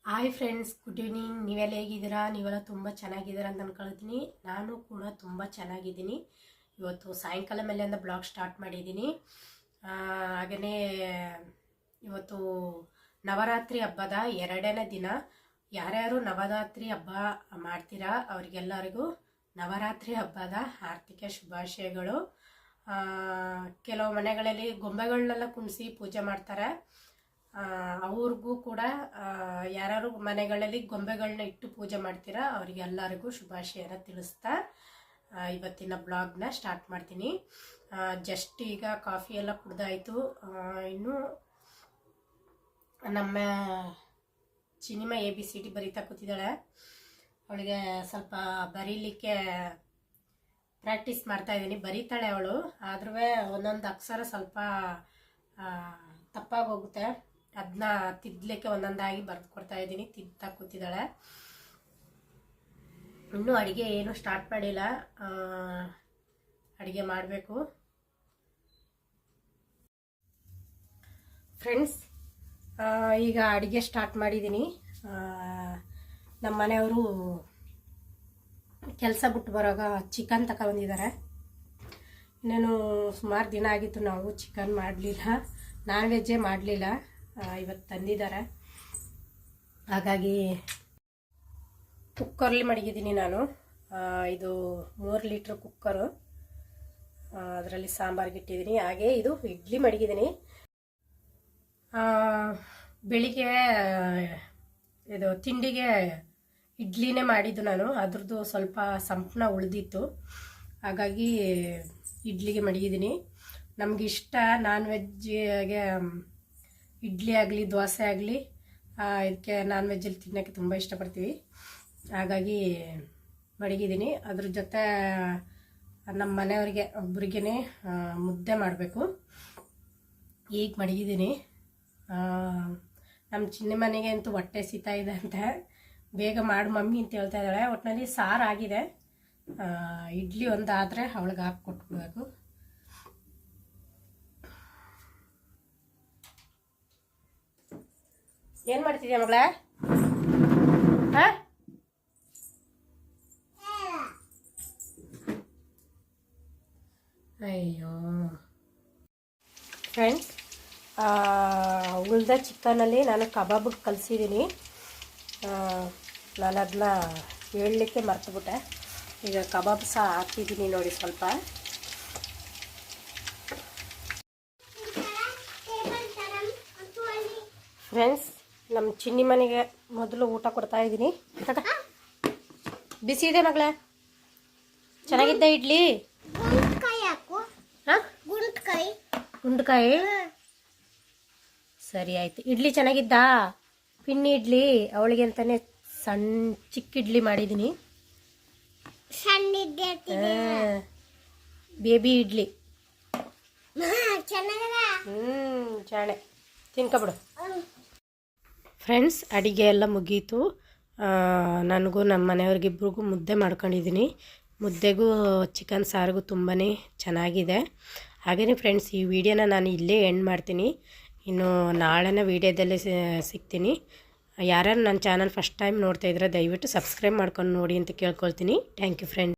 Hi friends, good evening. ನೀವೆಲ್ಲ ಹೇಗಿದ್ದೀರಾ? ನೀವೆಲ್ಲ ತುಂಬ ಚೆನ್ನಾಗಿದ್ದೀರಾ ಅಂತ ಅಂದ್ಕೊಳ್ತೀನಿ. ನಾನು ಕೂಡ ತುಂಬ ಚೆನ್ನಾಗಿದ್ದೀನಿ. ಇವತ್ತು ಸಾಯಂಕಾಲ ಮೇಲೆಯಿಂದ ಬ್ಲಾಗ್ ಸ್ಟಾರ್ಟ್ ಮಾಡಿದ್ದೀನಿ. ಹಾಗೆಯೇ ಇವತ್ತು ನವರಾತ್ರಿ ಹಬ್ಬದ 2ನೇ ದಿನ. ಯಾರ್ಯಾರು ನವರಾತ್ರಿ ಹಬ್ಬ ಮಾಡ್ತೀರಾ ಅವರಿಗೆಲ್ಲರಿಗೂ ನವರಾತ್ರಿ ಹಬ್ಬದ ಆರ್ಥಿಕ ಶುಭಾಶಯಗಳು. ಕೆಲವು ಮನೆಗಳಲ್ಲಿ ಗೊಂಬೆಗಳನ್ನೆಲ್ಲ ಕುಣಿಸಿ ಪೂಜೆ ಮಾಡ್ತಾರೆ. ಅವ್ರಿಗೂ ಕೂಡ ಯಾರು ಮನೆಗಳಲ್ಲಿ ಗೊಂಬೆಗಳನ್ನ ಇಟ್ಟು ಪೂಜೆ ಮಾಡ್ತೀರಾ ಅವರಿಗೆಲ್ಲರಿಗೂ ಶುಭಾಶಯನ ತಿಳಿಸ್ತಾ ಇವತ್ತಿನ ಬ್ಲಾಗ್ನ ಸ್ಟಾರ್ಟ್ ಮಾಡ್ತೀನಿ. ಜಸ್ಟ್ ಈಗ ಕಾಫಿ ಎಲ್ಲ ಕುಡ್ದಾಯಿತು. ಇನ್ನು ನಮ್ಮ ಚಿನಿಮ ABCD ಬರೀತಾ ಕೂತಿದ್ದಾಳೆ. ಅವಳಿಗೆ ಸ್ವಲ್ಪ ಬರೀಲಿಕ್ಕೆ ಪ್ರಾಕ್ಟೀಸ್ ಮಾಡ್ತಾ ಇದ್ದೀನಿ. ಬರೀತಾಳೆ ಅವಳು, ಆದ್ರೂ ಒಂದೊಂದು ಅಕ್ಷರ ಸ್ವಲ್ಪ ತಪ್ಪಾಗಿ ಹೋಗುತ್ತೆ. ಅದನ್ನ ತಿದ್ದಲಿಕ್ಕೆ ಒಂದೊಂದಾಗಿ ಬರೆದು ಕೊಡ್ತಾ ಇದ್ದೀನಿ. ತಿದ್ತಾ ಕೂತಿದ್ದಾಳೆ. ಇನ್ನೂ ಅಡುಗೆ ಏನು ಸ್ಟಾರ್ಟ್ ಮಾಡಿಲ್ಲ. ಅಡುಗೆ ಮಾಡಬೇಕು. ಫ್ರೆಂಡ್ಸ್, ಈಗ ಅಡುಗೆ ಸ್ಟಾರ್ಟ್ ಮಾಡಿದ್ದೀನಿ. ನಮ್ಮ ಮನೆಯವರು ಕೆಲಸ ಬಿಟ್ಟು ಬರೋವಾಗ ಚಿಕನ್ ತಗೊಂಡಿದ್ದಾರೆ. ಇನ್ನೇನು ಸುಮಾರು ದಿನ ಆಗಿತ್ತು ನಾವು ಚಿಕನ್ ಮಾಡಲಿಲ್ಲ, ನಾನ್ ವೆಜ್ಜೇ ಮಾಡಲಿಲ್ಲ. ಇವತ್ತು ತಂದಿದ್ದಾರೆ. ಹಾಗಾಗಿ ಕುಕ್ಕರ್ಲಿ ಮಡಗಿದ್ದೀನಿ ನಾನು. ಇದು 3 ಲೀಟ್ರ್ ಕುಕ್ಕರು. ಅದರಲ್ಲಿ ಸಾಂಬಾರಿಗೆ ಇಟ್ಟಿದ್ದೀನಿ. ಹಾಗೆ ಇದು ಇಡ್ಲಿ ಮಡಗಿದ್ದೀನಿ. ಬೆಳಿಗ್ಗೆ ಇದು ತಿಂಡಿಗೆ ಇಡ್ಲಿನೇ ಮಾಡಿದ್ದು ನಾನು. ಅದ್ರದ್ದು ಸ್ವಲ್ಪ ಸಂಪಣ ಉಳಿದಿತ್ತು, ಹಾಗಾಗಿ ಇಡ್ಲಿಗೆ ಮಡಗಿದ್ದೀನಿ. ನಮಗಿಷ್ಟ ನಾನ್ ವೆಜ್ಜಿಗೆ ಇಡ್ಲಿ ಆಗಲಿ ದೋಸೆ ಆಗಲಿ ಇದಕ್ಕೆ ನಾನ್ ವೆಜ್ಜಲ್ಲಿ ತಿನ್ನೋಕ್ಕೆ ತುಂಬ ಇಷ್ಟಪಡ್ತೀವಿ. ಹಾಗಾಗಿ ಮಡಗಿದ್ದೀನಿ. ಅದ್ರ ಜೊತೆ ನಮ್ಮ ಮನೆಯವರಿಗೆ ಒಬ್ರಿಗೇ ಮುದ್ದೆ ಮಾಡಬೇಕು. ಈಗ ಮಡಗಿದ್ದೀನಿ. ನಮ್ಮ ಚಿನ್ನ ಮನೆಗೆ ಅಂತೂ ಹೊಟ್ಟೆ ಸೀತಾ ಇದೆ ಅಂತ ಬೇಗ ಮಾಡಿ ಮಮ್ಮಿ ಅಂತ ಹೇಳ್ತಾ ಇದ್ದಾಳೆ. ಒಟ್ಟಿನಲ್ಲಿ ಸಾರು ಆಗಿದೆ. ಇಡ್ಲಿ ಒಂದಾದರೆ ಅವಳಿಗೆ ಹಾಕಿ ಕೊಟ್ಬಿಡ್ಬೇಕು. ಏನು ಮಾಡ್ತಿದ್ಯಾ ಮಗಳ? ಅಯ್ಯೋ ಫ್ರೆಂಡ್ಸ್, ಉಳ್ದ ಚಿಕನಲ್ಲಿ ನಾನು ಕಬಾಬಿಗೆ ಕಲಿಸಿದ್ದೀನಿ. ನಾನು ಅದನ್ನ ಹೇಳಲಿಕ್ಕೆ ಮರ್ತುಬಿಟ್ಟೆ. ಈಗ ಕಬಾಬ್ ಸಹ ಹಾಕಿದ್ದೀನಿ ನೋಡಿ ಸ್ವಲ್ಪ. ಫ್ರೆಂಡ್ಸ್, ನಮ್ಮ ಚಿನ್ನಿ ಮನೆಗೆ ಮೊದಲು ಊಟ ಕೊಡ್ತಾ ಇದ್ದೀನಿ. ಬಿಸಿ ಇದೆ ಮಗಳೇ? ಚೆನ್ನಾಗಿದ್ದ ಇಡ್ಲಿ? ಗುಂಡ್ಕಾಯಿ ಸರಿ ಆಯ್ತು. ಇಡ್ಲಿ ಚೆನ್ನಾಗಿದ್ದ? ಪಿನ್ನಿ ಇಡ್ಲಿ ಅವಳಿಗೆ ಅಂತಾನೆ ಚಿಕ್ಕ ಇಡ್ಲಿ ಮಾಡಿದ್ದೀನಿ. ಬೇಬಿ ಇಡ್ಲಿ. ಚಾಣೆ ತಿನ್ಕೊಬಿಡು. ಫ್ರೆಂಡ್ಸ್, ಅಡುಗೆ ಎಲ್ಲ ಮುಗೀತು. ನನಗೂ ನಮ್ಮ ಮನೆಯವ್ರಿಗಿಬ್ರಿಗೂ ಮುದ್ದೆ ಮಾಡ್ಕೊಂಡಿದ್ದೀನಿ. ಮುದ್ದೆಗೂ ಚಿಕನ್ ಸಾರಿಗೂ ತುಂಬಾ ಚೆನ್ನಾಗಿದೆ. ಹಾಗೆಯೇ ಫ್ರೆಂಡ್ಸ್, ಈ ವಿಡಿಯೋನ ನಾನು ಇಲ್ಲೇ ಎಂಡ್ ಮಾಡ್ತೀನಿ. ಇನ್ನು ನಾಳೆನ ವಿಡಿಯೋದಲ್ಲೇ ಸಿಗ್ತೀನಿ. ಯಾರ್ಯಾರು ನನ್ನ ಚಾನಲ್ ಫಸ್ಟ್ ಟೈಮ್ ನೋಡ್ತಾ ಇದ್ರೆ ದಯವಿಟ್ಟು ಸಬ್ಸ್ಕ್ರೈಬ್ ಮಾಡ್ಕೊಂಡು ನೋಡಿ ಅಂತ ಕೇಳ್ಕೊಳ್ತೀನಿ. Thank you friends.